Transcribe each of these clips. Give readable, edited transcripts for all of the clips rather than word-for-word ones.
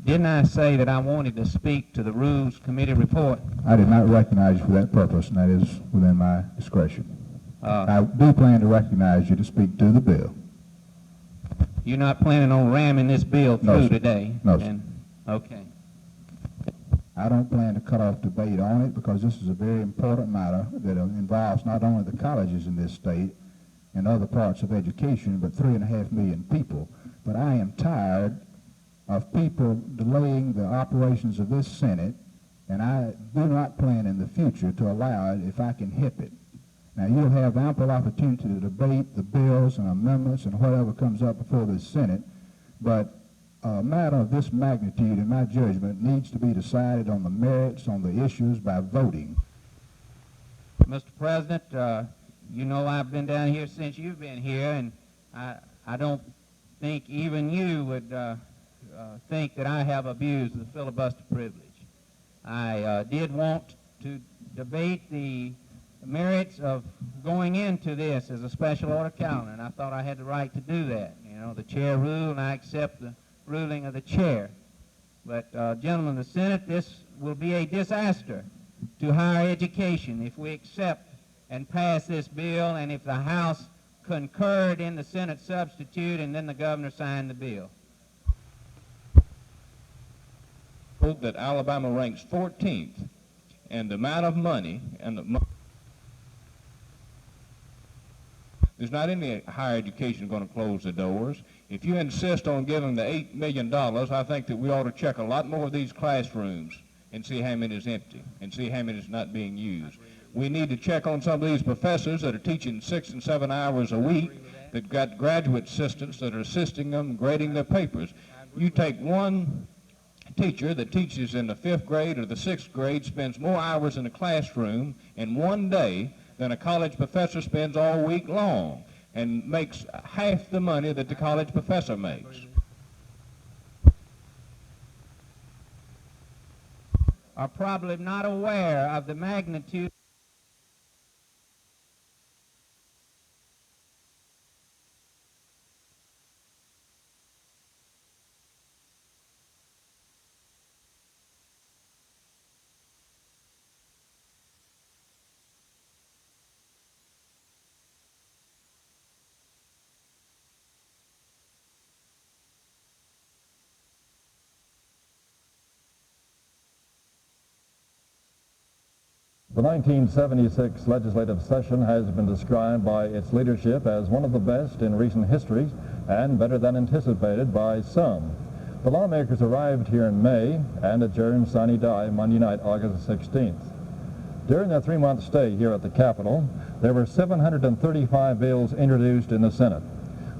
Didn't I say that I wanted to speak to the Rules Committee report? I did not recognize you for that purpose, and that is within my discretion. I do plan to recognize you to speak to the bill. You're not planning on ramming this bill through today? No, sir. Okay. I don't plan to cut off debate on it because this is a very important matter that involves not only the colleges in this state and other parts of education, but 3.5 million people. But I am tired of people delaying the operations of this Senate, and I do not plan in the future to allow it if I can help it. Now, you'll have ample opportunity to debate the bills and amendments and whatever comes up before the Senate, but a matter of this magnitude, in my judgment, needs to be decided on the merits, on the issues, by voting. Mr. President, you know I've been down here since you've been here, and I don't think even you would think that I have abused the filibuster privilege. I did want to debate the merits of going into this as a special order calendar, and I thought I had the right to do that. You know, the chair ruled, and I accept the ruling of the chair. But, gentlemen of the Senate, this will be a disaster to higher education if we accept and pass this bill, and if the House concurred in the Senate substitute and then the governor signed the bill. That Alabama ranks 14th, and the amount of money and there's not any higher education going to close the doors. If you insist on giving the $8 million, I think that we ought to check a lot more of these classrooms and see how many is empty and see how many is not being used. We need to check on some of these professors that are teaching 6 and 7 hours a week, that got graduate assistants that are assisting them grading their papers. You take one teacher that teaches in the 5th grade or the 6th grade, spends more hours in the classroom in one day than a college professor spends all week long, and makes half the money that the college professor makes. Are probably not aware of the magnitude The 1976 legislative session has been described by its leadership as one of the best in recent history and better than anticipated by some. The lawmakers arrived here in May and adjourned sine die Monday night, August 16th. During their 3-month stay here at the Capitol, there were 735 bills introduced in the Senate.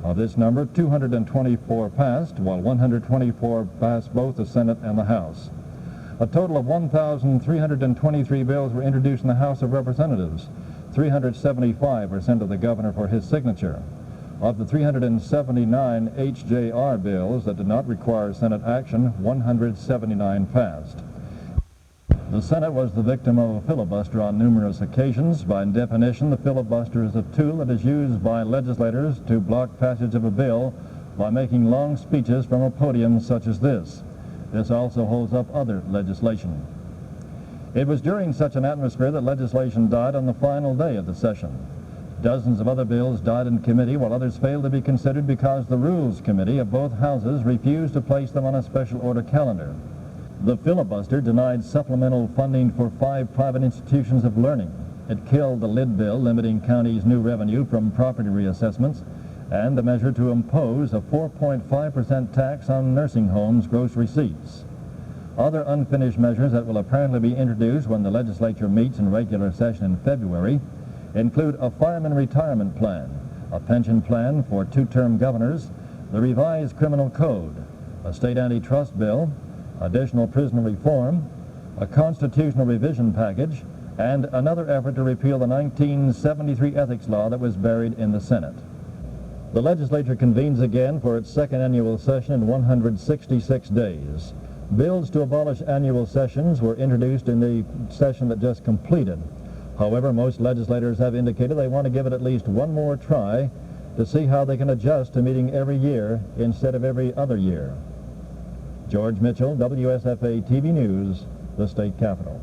Of this number, 224 passed, while 124 passed both the Senate and the House. A total of 1,323 bills were introduced in the House of Representatives. 375 were sent to the governor for his signature. Of the 379 HJR bills that did not require Senate action, 179 passed. The Senate was the victim of a filibuster on numerous occasions. By definition, the filibuster is a tool that is used by legislators to block passage of a bill by making long speeches from a podium such as this. This also holds up other legislation. It was during such an atmosphere that legislation died on the final day of the session. Dozens of other bills died in committee, while others failed to be considered because the Rules Committee of both houses refused to place them on a special order calendar. The filibuster denied supplemental funding for 5 private institutions of learning. It killed the lid bill limiting counties' new revenue from property reassessments, and the measure to impose a 4.5% tax on nursing homes' gross receipts. Other unfinished measures that will apparently be introduced when the legislature meets in regular session in February include a fireman retirement plan, a pension plan for 2-term governors, the revised criminal code, a state antitrust bill, additional prisoner reform, a constitutional revision package, and another effort to repeal the 1973 ethics law that was buried in the Senate. The legislature convenes again for its 2nd annual session in 166 days. Bills to abolish annual sessions were introduced in the session that just completed. However, most legislators have indicated they want to give it at least one more try to see how they can adjust to meeting every year instead of every other year. George Mitchell, WSFA TV News, the state capital.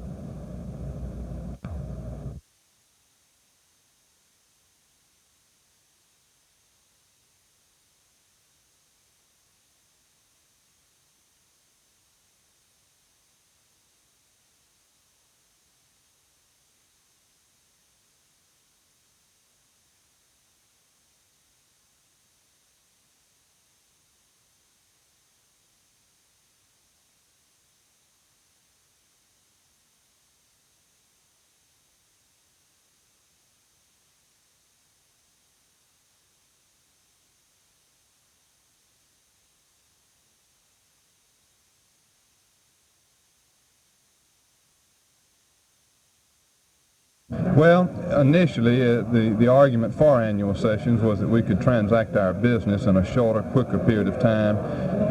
Well, initially, the argument for annual sessions was that we could transact our business in a shorter, quicker period of time,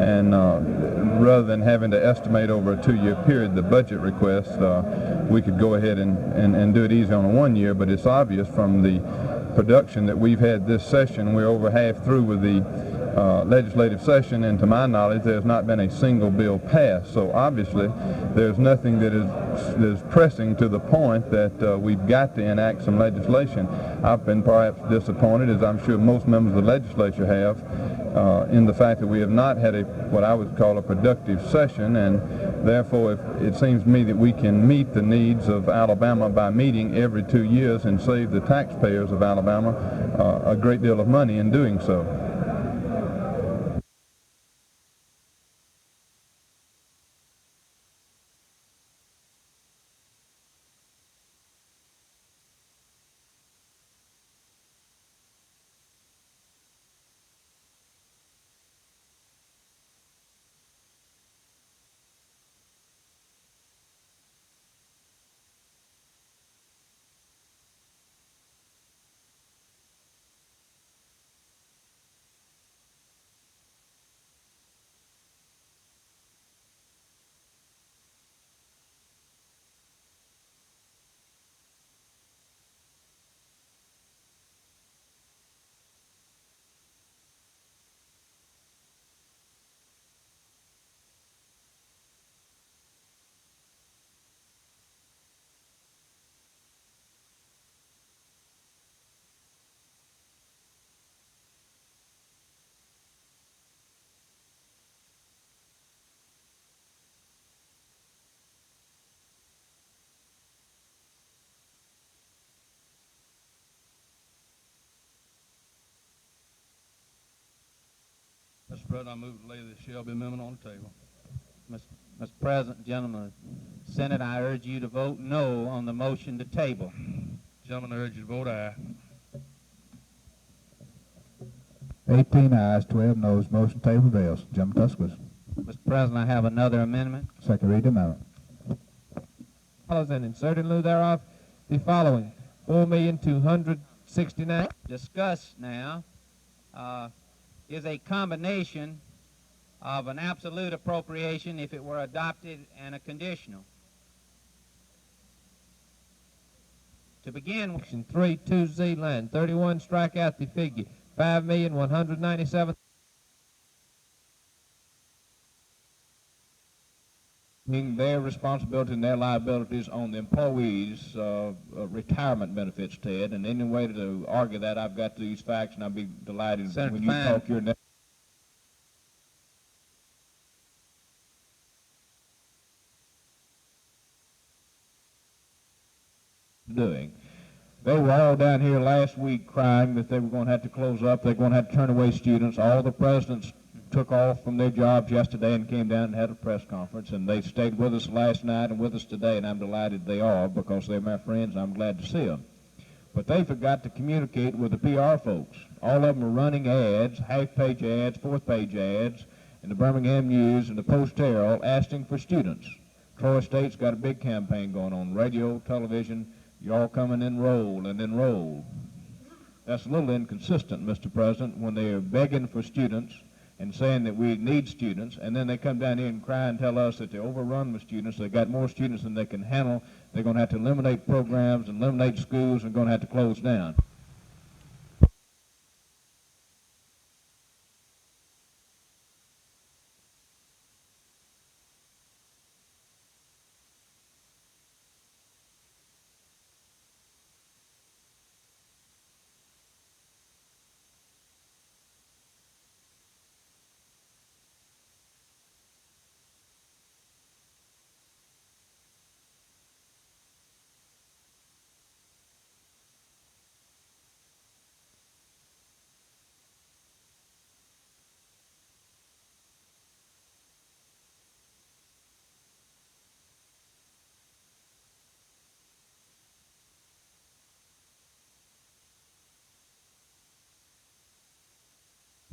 and rather than having to estimate over a 2-year period the budget request, we could go ahead and do it easy on a 1 year. But it's obvious from the production that we've had this session, we're over half through with the legislative session, and to my knowledge there's not been a single bill passed. So obviously there's nothing that is pressing to the point that we've got to enact some legislation. I've been perhaps disappointed, as I'm sure most members of the legislature have, in the fact that we have not had what I would call a productive session, and therefore it seems to me that we can meet the needs of Alabama by meeting every 2 years and save the taxpayers of Alabama a great deal of money in doing so. Mr. President, I move to lay the Shelby Amendment on the table. Mr. President, gentlemen of the Senate, I urge you to vote no on the motion to table. Gentlemen, I urge you to vote aye. 18 ayes, 12 noes, motion table fails. Gentleman Tuscaloosa. Mr. President, I have another amendment. Second read the amendment. And insert in lieu thereof the following: 4,269,000. Discuss now is a combination of an absolute appropriation if it were adopted and a conditional. To begin with, Section 3.2Z, line 31, strike out the figure 5,197,000. Their responsibility and their liabilities on the employees' retirement benefits, Ted. And any way to argue that, I've got these facts, and I'll be delighted Senator when you Fine. talk your next. Doing. They were all down here last week crying that they were going to have to close up, they're going to have to turn away students. All the presidents took off from their jobs yesterday and came down and had a press conference, and they stayed with us last night and with us today, and I'm delighted they are, because they're my friends and I'm glad to see them. But they forgot to communicate with the PR folks. All of them are running ads, half-page ads, fourth-page ads, in the Birmingham News and the Post-Herald asking for students. Troy State's got a big campaign going on, radio, television. You all come and enroll and enroll. That's a little inconsistent, Mr. President, when they are begging for students and saying that we need students, and then they come down here and cry and tell us that they're overrun with students. They've got more students than they can handle. They're going to have to eliminate programs and eliminate schools and going to have to close down.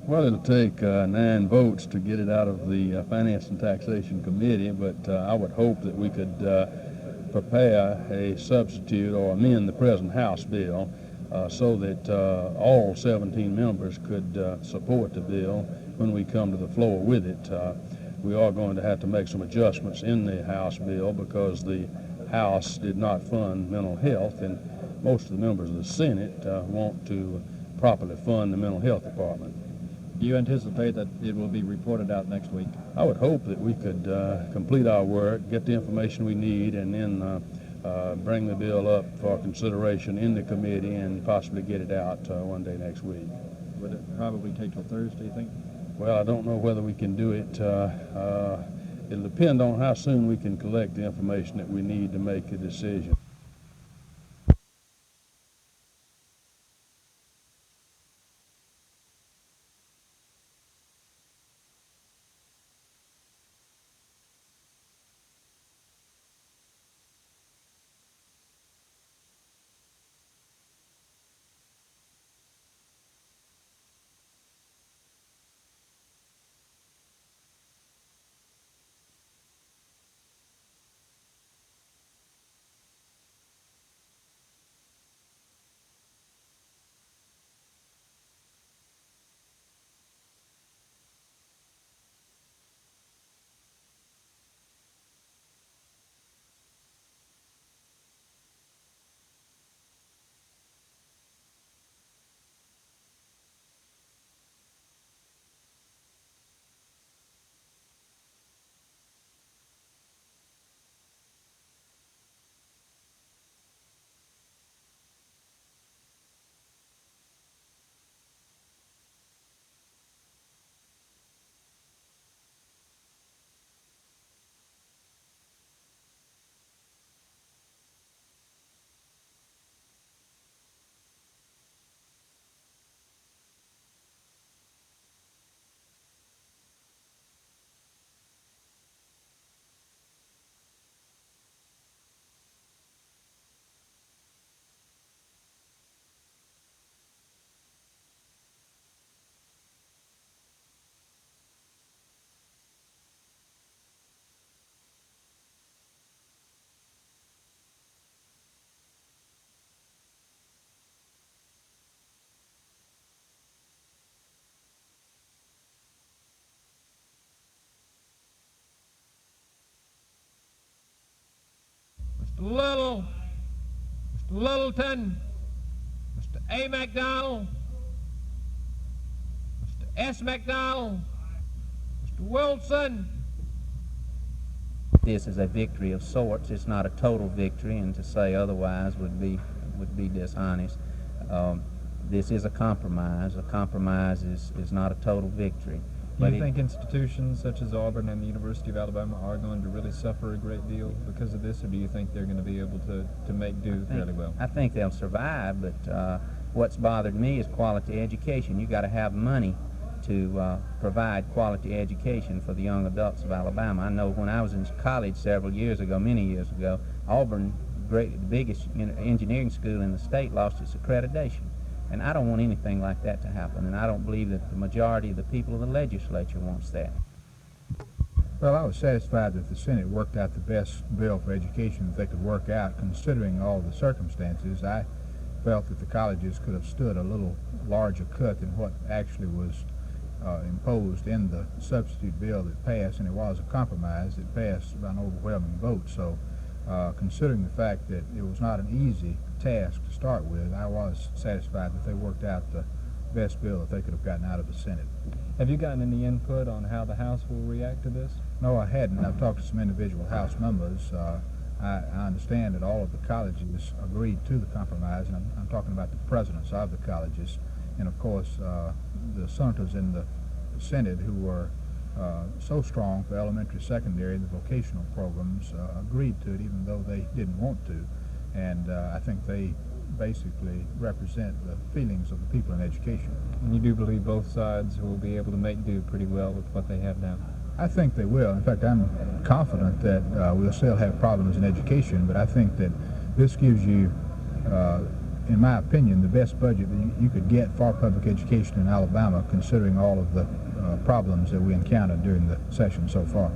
Well, it'll take 9 votes to get it out of the Finance and Taxation Committee, but I would hope that we could prepare a substitute or amend the present House bill so that all 17 members could support the bill when we come to the floor with it. We are going to have to make some adjustments in the House bill because the House did not fund mental health, and most of the members of the Senate want to properly fund the mental health department. Do you anticipate that it will be reported out next week? I would hope that we could complete our work, get the information we need, and then bring the bill up for consideration in the committee and possibly get it out one day next week. Would it probably take till Thursday, you think? Well, I don't know whether we can do it. It'll depend on how soon we can collect the information that we need to make a decision. Mr. Little, Mr. Littleton, Mr. A. McDonald, Mr. S. McDonald, Mr. Wilson. This is a victory of sorts. It's not a total victory, and to say otherwise would be dishonest. This is a compromise. A compromise is not a total victory. Do you think institutions such as Auburn and the University of Alabama are going to really suffer a great deal because of this, or do you think they're going to be able to make do fairly well? I think they'll survive, but what's bothered me is quality education. You got to have money to provide quality education for the young adults of Alabama. I know when I was in college several years ago, many years ago, Auburn, the biggest engineering school in the state, lost its accreditation. And I don't want anything like that to happen, and I don't believe that the majority of the people of the legislature wants that. Well, I was satisfied that the Senate worked out the best bill for education that they could work out, considering all the circumstances. I felt that the colleges could have stood a little larger cut than what actually was imposed in the substitute bill that passed, and it was a compromise. It passed by an overwhelming vote. So considering the fact that it was not an easy task to start with, I was satisfied that they worked out the best bill that they could have gotten out of the Senate. Have you gotten any input on how the House will react to this? No, I hadn't. I've talked to some individual House members. I understand that all of the colleges agreed to the compromise, and I'm talking about the presidents of the colleges, and of course the senators in the Senate who were so strong for elementary, secondary, and the vocational programs agreed to it, even though they didn't want to. And I think they basically represent the feelings of the people in education. And you do believe both sides will be able to make do pretty well with what they have now? I think they will. In fact, I'm confident that we'll still have problems in education, but I think that this gives you in my opinion, the best budget that you could get for public education in Alabama, considering all of the problems that we encountered during the session so far.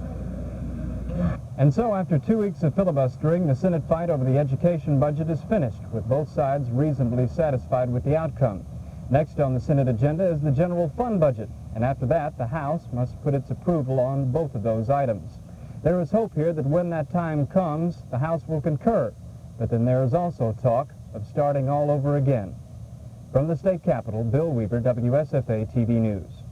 And so, after 2 weeks of filibustering, the Senate fight over the education budget is finished, with both sides reasonably satisfied with the outcome. Next on the Senate agenda is the general fund budget, and after that, the House must put its approval on both of those items. There is hope here that when that time comes, the House will concur, but then there is also talk of starting all over again. From the state capitol, Bill Weaver, WSFA TV News.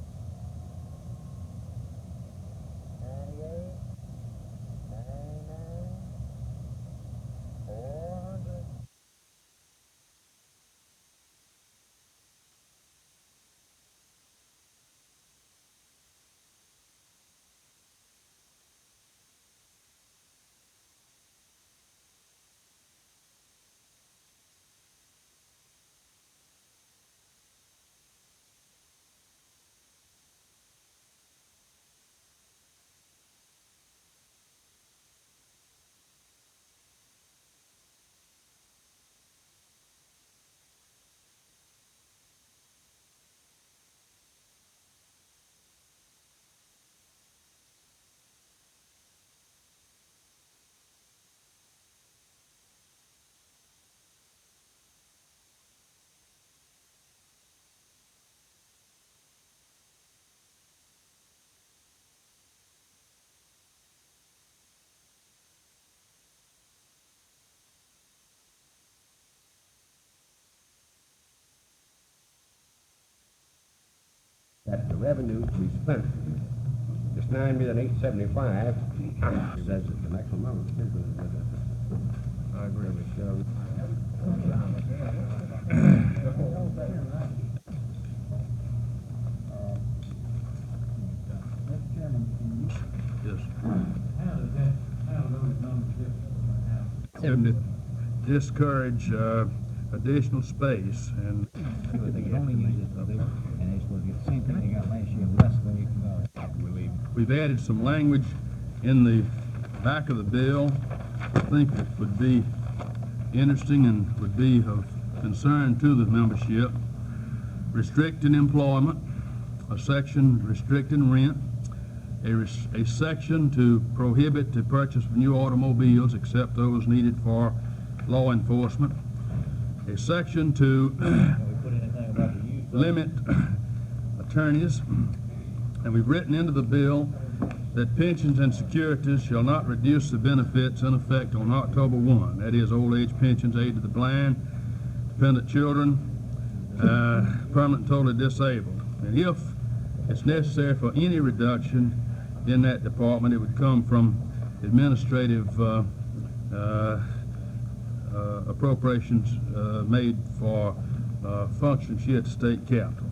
That the revenue to be spent is $9,875,000. Says it's the maximum amount. I agree with you. To discourage additional space, and we've added some language in the back of the bill I think it would be interesting and would be of concern to the membership. Restricting employment, a section restricting rent, a section to prohibit the purchase of new automobiles except those needed for law enforcement, a section to limit attorneys, and we've written into the bill that pensions and securities shall not reduce the benefits in effect on October 1. That is, old age pensions, aid to the blind, dependent children, permanent and totally disabled. And if it's necessary for any reduction in that department, it would come from administrative appropriations made for functions here at the state capitol.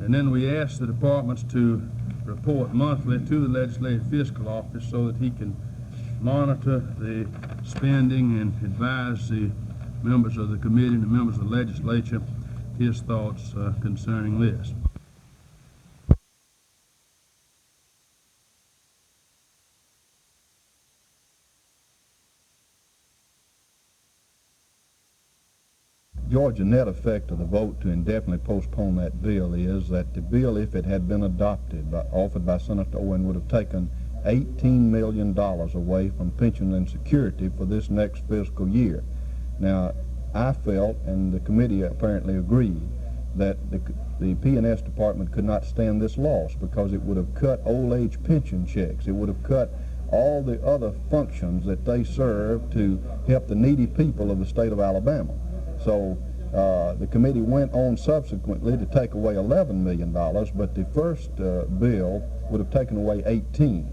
And then we ask the departments to report monthly to the Legislative Fiscal Office so that he can monitor the spending and advise the members of the committee and the members of the legislature his thoughts concerning this. Georgia, net effect of the vote to indefinitely postpone that bill is that the bill, if it had been adopted, offered by Senator Owen, would have taken $18 million away from pension and security for this next fiscal year. Now, I felt, and the committee apparently agreed, that the P&S department could not stand this loss because it would have cut old age pension checks. It would have cut all the other functions that they serve to help the needy people of the state of Alabama. So the committee went on subsequently to take away $11 million, but the first bill would have taken away 18.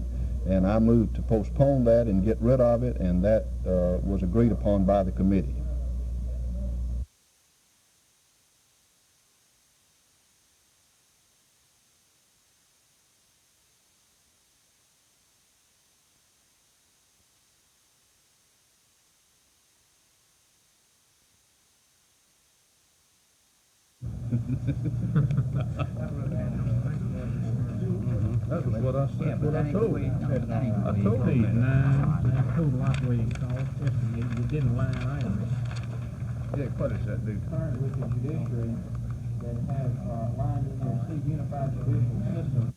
And I moved to postpone that and get rid of it, and that was agreed upon by the committee. That was what I said. What I told him. I told him that. I told a lot where you called. You didn't line items. Dick, what does that do? Current with the judiciary that have lines in there, see unified judicial system.